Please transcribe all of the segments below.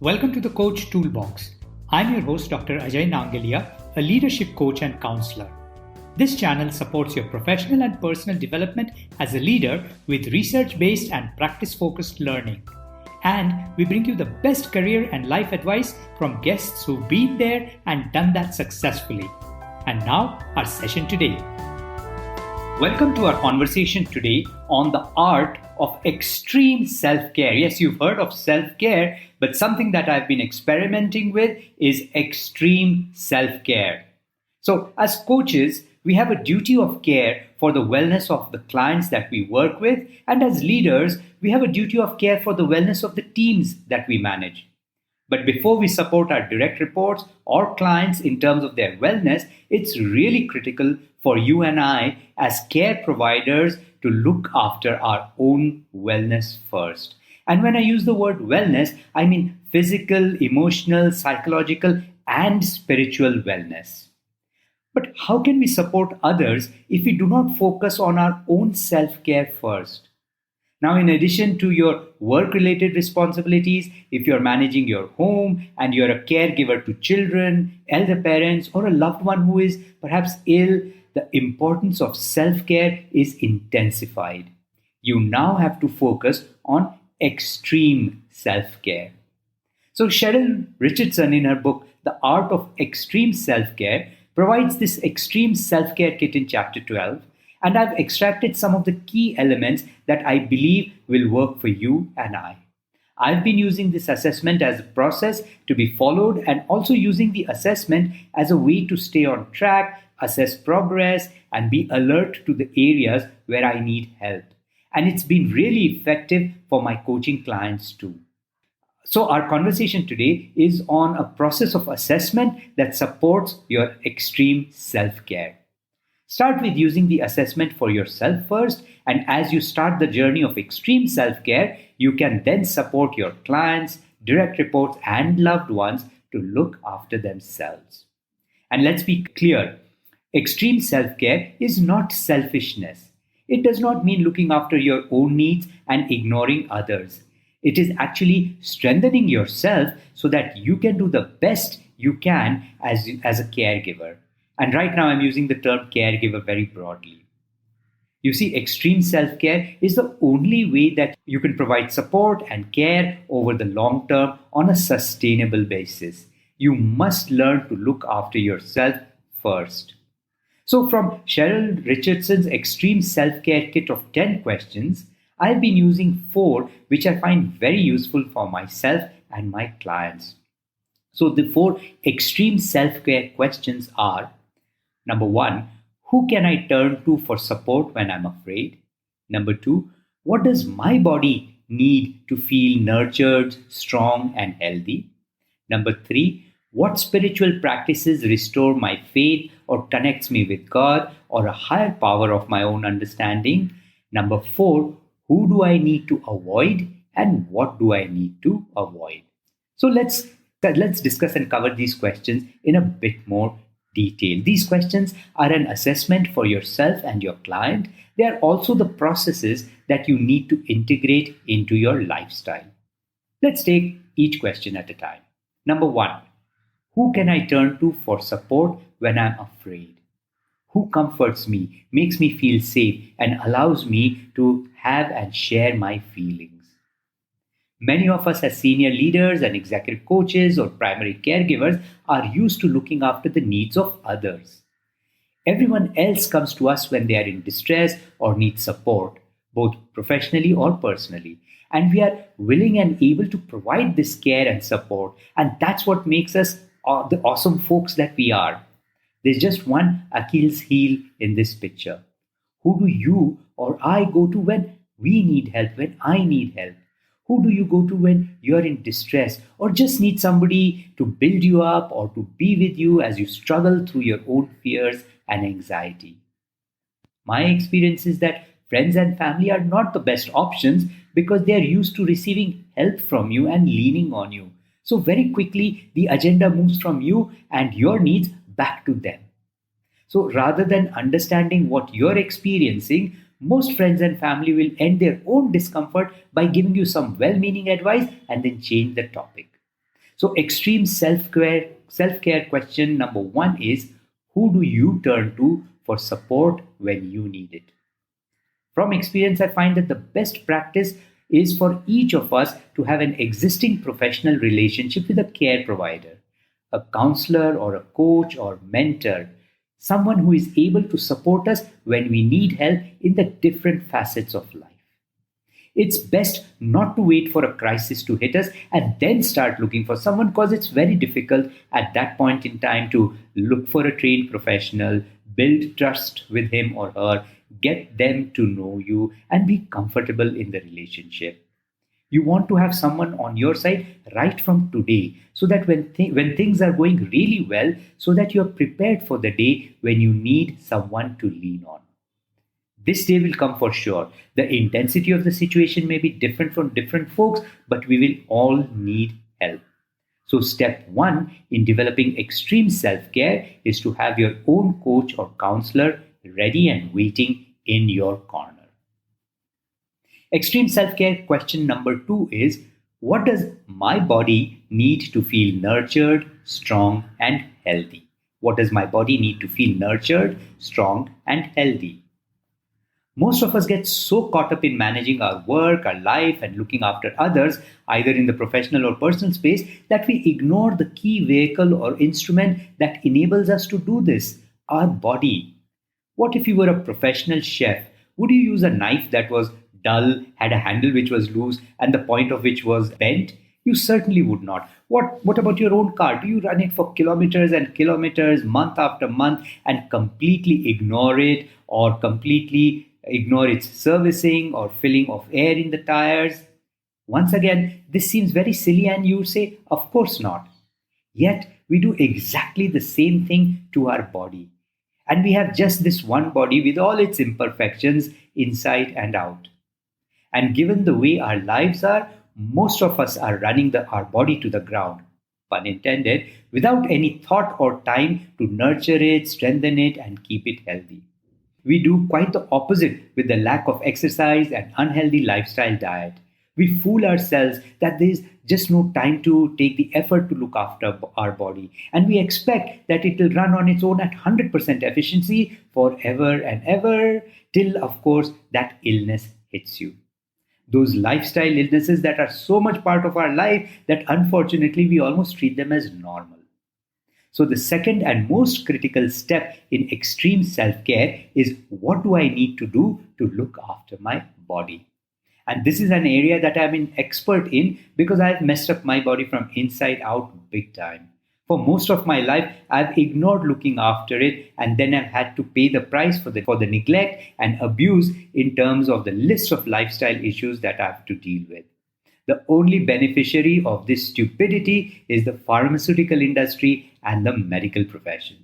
Welcome to the Coach Toolbox. I'm your host, Dr. Ajay Nangalia, a leadership coach and counselor. This channel supports your professional and personal development as a leader with research-based and practice-focused learning. And we bring you the best career and life advice from guests who've been there and done that successfully. And now, our session today. Welcome to our conversation today on the art of extreme self-care. Yes, you've heard of self-care, but something that I've been experimenting with is extreme self-care. So as coaches, we have a duty of care for the wellness of the clients that we work with. And as leaders, we have a duty of care for the wellness of the teams that we manage. But before we support our direct reports or clients in terms of their wellness, it's really critical for you and I as care providers to look after our own wellness first. And when I use the word wellness, I mean physical, emotional, psychological, and spiritual wellness. But how can we support others if we do not focus on our own self-care first? Now, in addition to your work-related responsibilities, if you're managing your home and you're a caregiver to children, elder parents, or a loved one who is perhaps ill, the importance of self-care is intensified. You now have to focus on extreme self-care. So Cheryl Richardson, in her book, The Art of Extreme Self-Care, provides this extreme self-care kit in chapter 12. And I've extracted some of the key elements that I believe will work for you and I. I've been using this assessment as a process to be followed and also using the assessment as a way to stay on track, assess progress, and be alert to the areas where I need help. And it's been really effective for my coaching clients too. So our conversation today is on a process of assessment that supports your extreme self-care. Start with using the assessment for yourself first, and as you start the journey of extreme self-care, you can then support your clients, direct reports, and loved ones to look after themselves. And let's be clear, extreme self-care is not selfishness. It does not mean looking after your own needs and ignoring others. It is actually strengthening yourself so that you can do the best you can as a caregiver. And right now I'm using the term caregiver very broadly. You see, extreme self-care is the only way that you can provide support and care over the long term on a sustainable basis. You must learn to look after yourself first. So from Cheryl Richardson's Extreme Self-Care Kit of 10 questions, I've been using 4 which I find very useful for myself and my clients. So the 4 extreme self-care questions are: Number 1, who can I turn to for support when I'm afraid? Number 2, what does my body need to feel nurtured, strong, and healthy? Number 3, what spiritual practices restore my faith or connects me with God or a higher power of my own understanding? Number 4, who do I need to avoid and what do I need to avoid? So let's discuss and cover these questions in a bit more detail. These questions are an assessment for yourself and your client. They are also the processes that you need to integrate into your lifestyle. Let's take each question at a time. Number 1, who can I turn to for support when I'm afraid? Who comforts me, makes me feel safe, and allows me to have and share my feelings? Many of us as senior leaders and executive coaches or primary caregivers are used to looking after the needs of others. Everyone else comes to us when they are in distress or need support, both professionally or personally. And we are willing and able to provide this care and support. And that's what makes us the awesome folks that we are. There's just one Achilles heel in this picture. Who do you or I go to when we need help, when I need help? Who do you go to when you're in distress or just need somebody to build you up or to be with you as you struggle through your own fears and anxiety? My experience is that friends and family are not the best options because they are used to receiving help from you and leaning on you. So very quickly, the agenda moves from you and your needs back to them. So rather than understanding what you're experiencing, most friends and family will end their own discomfort by giving you some well-meaning advice and then change the topic. So extreme self-care question number one is, who do you turn to for support when you need it? From experience, I find that the best practice is for each of us to have an existing professional relationship with a care provider, a counselor or a coach or mentor, someone who is able to support us when we need help in the different facets of life. It's best not to wait for a crisis to hit us and then start looking for someone, because it's very difficult at that point in time to look for a trained professional, build trust with him or her, get them to know you, and be comfortable in the relationship. You want to have someone on your side right from today, so that when things are going really well, so that you're prepared for the day when you need someone to lean on. This day will come for sure. The intensity of the situation may be different from different folks, but we will all need help. So, step one in developing extreme self care is to have your own coach or counselor ready and waiting in your corner. Extreme self care question number two is, what does my body need to feel nurtured, strong, and healthy? What does my body need to feel nurtured, strong, and healthy? Most of us get so caught up in managing our work, our life, and looking after others, either in the professional or personal space, that we ignore the key vehicle or instrument that enables us to do this, our body. What if you were a professional chef? Would you use a knife that was dull, had a handle which was loose, and the point of which was bent? You certainly would not. What about your own car? Do you run it for kilometers and kilometers, month after month, and completely ignore it, or completely ignore its servicing or filling of air in the tires? Once again, this seems very silly, and you say, of course not. Yet, we do exactly the same thing to our body. And we have just this one body with all its imperfections inside and out. And given the way our lives are, most of us are running our body to the ground, pun intended, without any thought or time to nurture it, strengthen it, and keep it healthy. We do quite the opposite with the lack of exercise and unhealthy lifestyle diet. We fool ourselves that there is just no time to take the effort to look after our body, and we expect that it will run on its own at 100% efficiency forever and ever, till, of course, that illness hits you. Those lifestyle illnesses that are so much part of our life that unfortunately we almost treat them as normal. So, the second and most critical step in extreme self care is, what do I need to do to look after my body? And this is an area that I'm an expert in, because I've messed up my body from inside out big time. For most of my life, I've ignored looking after it, and then I've had to pay the price for the neglect and abuse in terms of the list of lifestyle issues that I have to deal with. The only beneficiary of this stupidity is the pharmaceutical industry and the medical profession.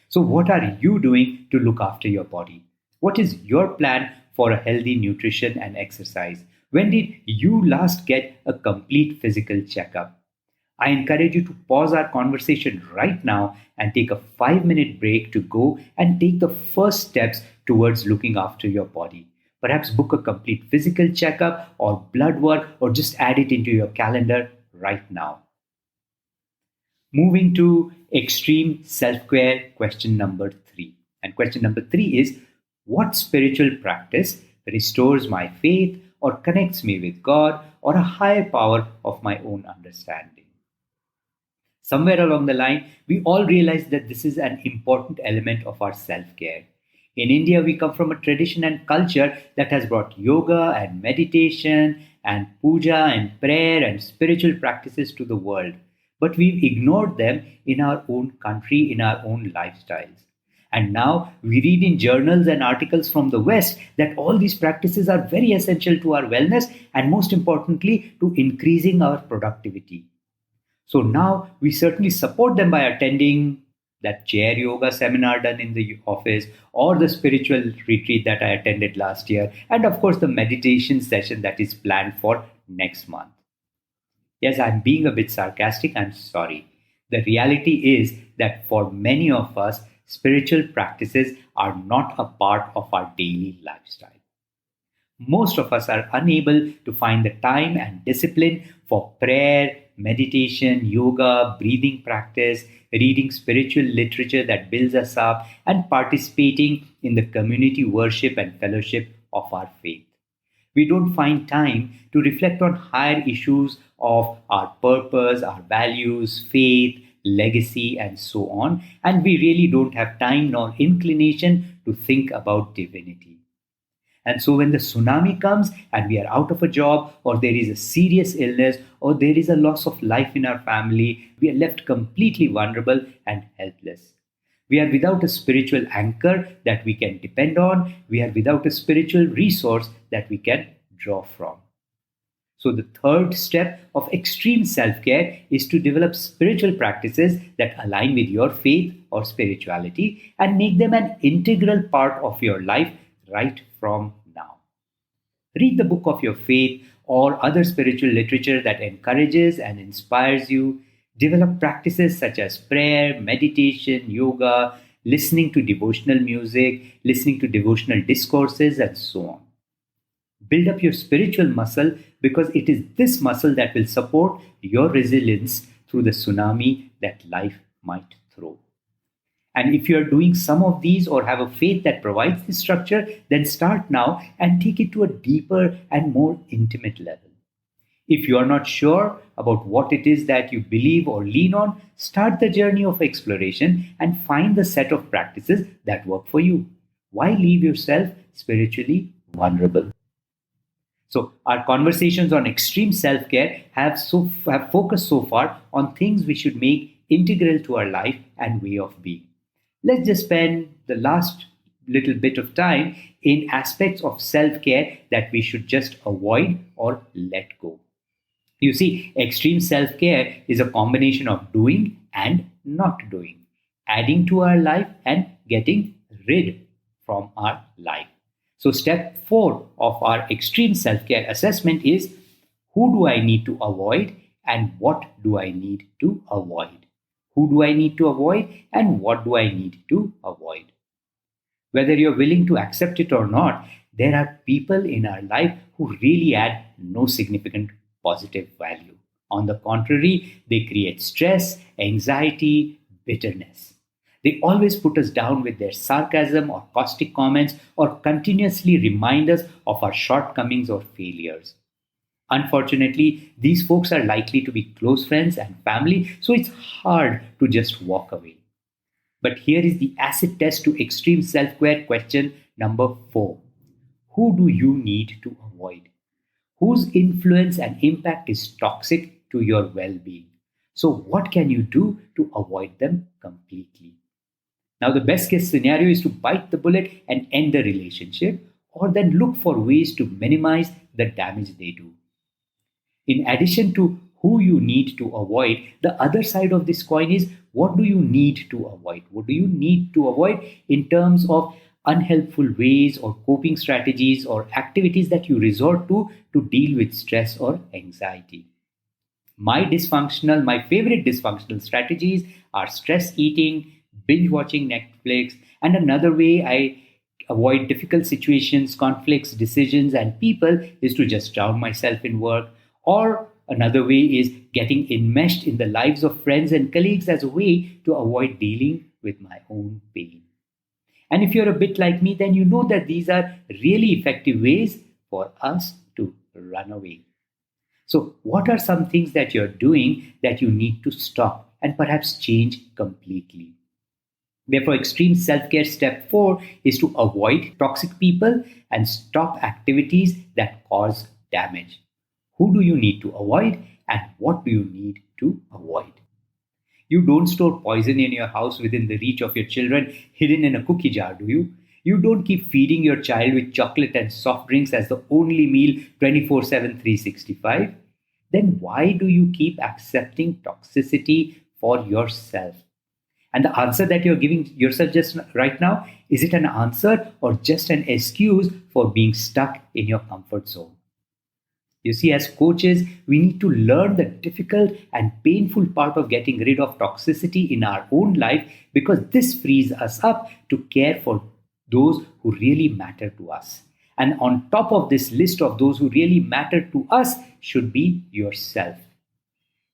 So, what are you doing to look after your body? What is your plan for a healthy nutrition and exercise? When did you last get a complete physical checkup? I encourage you to pause our conversation right now and take a 5-minute break to go and take the first steps towards looking after your body. Perhaps book a complete physical checkup or blood work, or just add it into your calendar right now. Moving to extreme self-care question number 3. And question number 3 is, what spiritual practice restores my faith or connects me with God or a higher power of my own understanding? Somewhere along the line, we all realize that this is an important element of our self-care. In India, we come from a tradition and culture that has brought yoga and meditation and puja and prayer and spiritual practices to the world. But we've ignored them in our own country, in our own lifestyles. And now we read in journals and articles from the West that all these practices are very essential to our wellness, and most importantly, to increasing our productivity. So now we certainly support them by attending that chair yoga seminar done in the office, or the spiritual retreat that I attended last year, and of course the meditation session that is planned for next month. Yes, I'm being a bit sarcastic, I'm sorry. The reality is that for many of us, spiritual practices are not a part of our daily lifestyle. Most of us are unable to find the time and discipline for prayer, meditation, yoga, breathing practice, reading spiritual literature that builds us up, and participating in the community worship and fellowship of our faith. We don't find time to reflect on higher issues of our purpose, our values, faith, legacy, and so on. And we really don't have time nor inclination to think about divinity. And so, when the tsunami comes and we are out of a job, or there is a serious illness, or there is a loss of life in our family, we are left completely vulnerable and helpless. We are without a spiritual anchor that we can depend on. We are without a spiritual resource that we can draw from. So, the third step of extreme self care is to develop spiritual practices that align with your faith or spirituality and make them an integral part of your life right from now. Read the book of your faith or other spiritual literature that encourages and inspires you. Develop practices such as prayer, meditation, yoga, listening to devotional music, listening to devotional discourses, and so on. Build up your spiritual muscle because it is this muscle that will support your resilience through the tsunami that life might throw. And if you are doing some of these or have a faith that provides this structure, then start now and take it to a deeper and more intimate level. If you are not sure about what it is that you believe or lean on, start the journey of exploration and find the set of practices that work for you. Why leave yourself spiritually vulnerable? So, our conversations on extreme self-care have focused so far on things we should make integral to our life and way of being. Let's just spend the last little bit of time in aspects of self-care that we should just avoid or let go. You see, extreme self-care is a combination of doing and not doing, adding to our life and getting rid from our life. So step 4 of our extreme self-care assessment is, who do I need to avoid and what do I need to avoid? Who do I need to avoid and what do I need to avoid? Whether you're willing to accept it or not, there are people in our life who really add no significant positive value. On the contrary, they create stress, anxiety, bitterness. They always put us down with their sarcasm or caustic comments or continuously remind us of our shortcomings or failures. Unfortunately, these folks are likely to be close friends and family, so it's hard to just walk away. But here is the acid test to extreme self-care question number 4. Who do you need to avoid? Whose influence and impact is toxic to your well-being? So what can you do to avoid them completely? Now, the best case scenario is to bite the bullet and end the relationship, or then look for ways to minimize the damage they do. In addition to who you need to avoid, the other side of this coin is, what do you need to avoid? What do you need to avoid in terms of unhelpful ways or coping strategies or activities that you resort to deal with stress or anxiety? My favorite dysfunctional strategies are stress eating, binge watching Netflix, and another way I avoid difficult situations, conflicts, decisions, and people is to just drown myself in work. Or another way is getting enmeshed in the lives of friends and colleagues as a way to avoid dealing with my own pain. And if you're a bit like me, then you know that these are really effective ways for us to run away. So, what are some things that you're doing that you need to stop and perhaps change completely? Therefore, extreme self-care step 4 is to avoid toxic people and stop activities that cause damage. Who do you need to avoid and what do you need to avoid? You don't store poison in your house within the reach of your children hidden in a cookie jar, do you? You don't keep feeding your child with chocolate and soft drinks as the only meal 24/7, 365. Then why do you keep accepting toxicity for yourself? And the answer that you're giving yourself just right now, is it an answer or just an excuse for being stuck in your comfort zone? You see, as coaches, we need to learn the difficult and painful part of getting rid of toxicity in our own life, because this frees us up to care for those who really matter to us. And on top of this list of those who really matter to us should be yourself.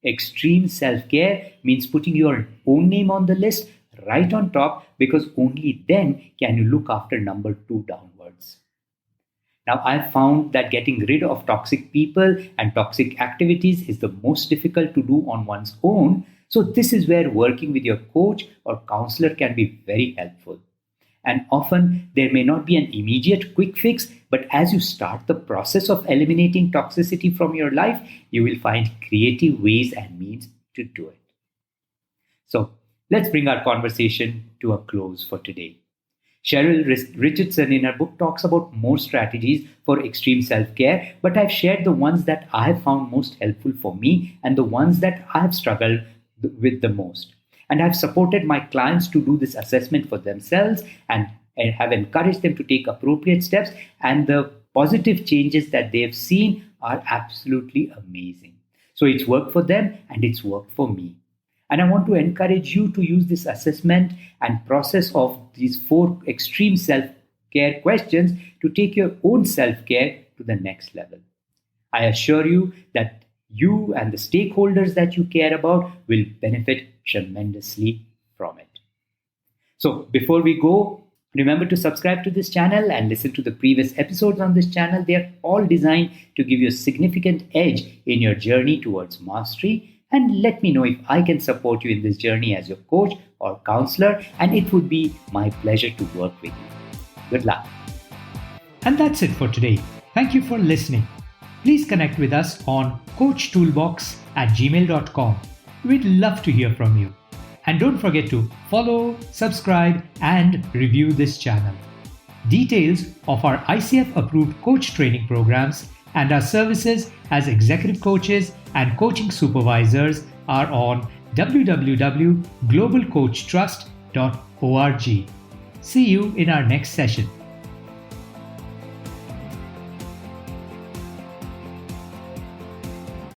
Extreme self-care means putting your own name on the list right on top, because only then can you look after number 2 downwards. Now, I've found that getting rid of toxic people and toxic activities is the most difficult to do on one's own. So this is where working with your coach or counselor can be very helpful. And often there may not be an immediate quick fix, but as you start the process of eliminating toxicity from your life, you will find creative ways and means to do it. So let's bring our conversation to a close for today. Cheryl Richardson in her book talks about more strategies for extreme self-care, but I've shared the ones that I have found most helpful for me and the ones that I have struggled with the most. And I've supported my clients to do this assessment for themselves and have encouraged them to take appropriate steps. And the positive changes that they've seen are absolutely amazing. So it's worked for them and it's worked for me. And I want to encourage you to use this assessment and process of these 4 extreme self-care questions to take your own self-care to the next level. I assure you that you and the stakeholders that you care about will benefit tremendously from it. So before we go, remember to subscribe to this channel and listen to the previous episodes on this channel. They are all designed to give you a significant edge in your journey towards mastery. And let me know if I can support you in this journey as your coach or counselor, and it would be my pleasure to work with you. Good luck. And that's it for today. Thank you for listening. Please connect with us on coachtoolbox@gmail.com. We'd love to hear from you. And don't forget to follow, subscribe, and review this channel. Details of our ICF-approved coach training programs and our services as executive coaches and coaching supervisors are on www.globalcoachtrust.org. See you in our next session.